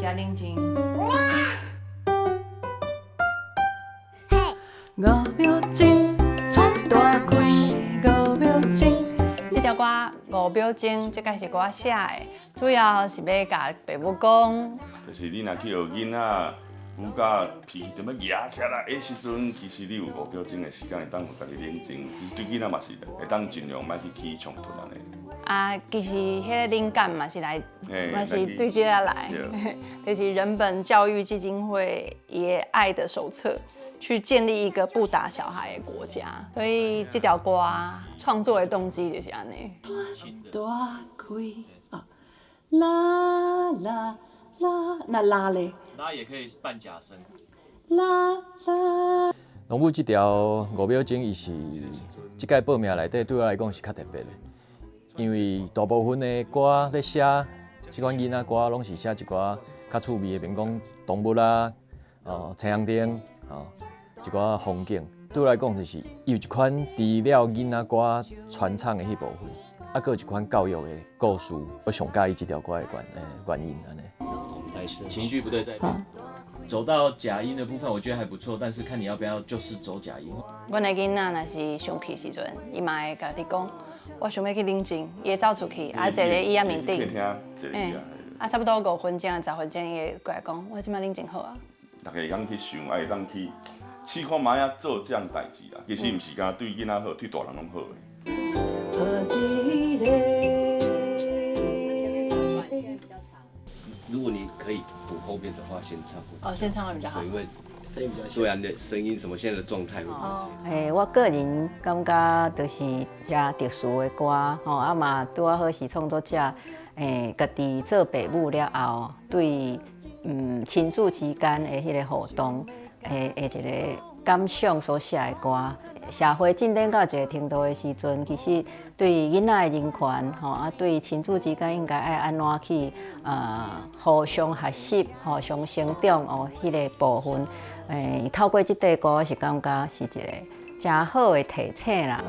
加冷静。五秒钟出大开，五秒钟。这条歌5秒钟，这个是我写的，主要是要甲爸母讲，就是你若去学囡仔，有甲脾气就要压起来的时阵，其实你有5秒钟的时间会当有家己冷静，其实对囡仔嘛是会当尽量莫去起冲突安尼。啊，其实迄个灵感嘛是对这来，就是人本教育基金会也爱的手册，去建立一个不打小孩的国家。所以这条歌创作的动机就是安尼。大开啊，啦啦啦，那啦嘞？拉也可以扮假声。啦啦。农夫这条5秒钟，伊是这届报名内底对我来讲是较特别的。因为大部分的歌咧写，即款囡仔歌拢是写一寡较趣味的，比如讲动物啦、太阳灯、一寡风景。对我来讲，就是有一款除了囡仔歌传唱的迄部分，啊，搁有一款教育的故事，我上介意这条歌的原因安尼。来，情绪不对再变。走到假音的部分，我觉得还不错，但是看你要不要就是走假音。阮的囡仔若是生气时阵，伊嘛会甲你讲，我想要去冷静，伊会走出去，坐咧椅仔面顶，差不多5分钟、10分钟，伊会过来讲，我即摆冷静好啊。大家会当去想，会当去试看卖啊做这样代志啦。其实毋是讲对囡仔好，对大人拢好如果你可以补后面的话，先唱。哦，先唱会比较好。因为声音比较对啊，你的声音什么现在的状态会比较好。我个人感觉就是遮特殊的歌，啊嘛拄好是创作者，家己做爸母了后，对亲子之间的迄个互动，一个感想所写的歌。社会进展到一个程度的时阵，其实对囡仔的人权，啊对亲子之间应该爱安怎去互相学习、互相成长哦，迄个部分，透过这块歌，我是感觉是一个真好的提醒啦。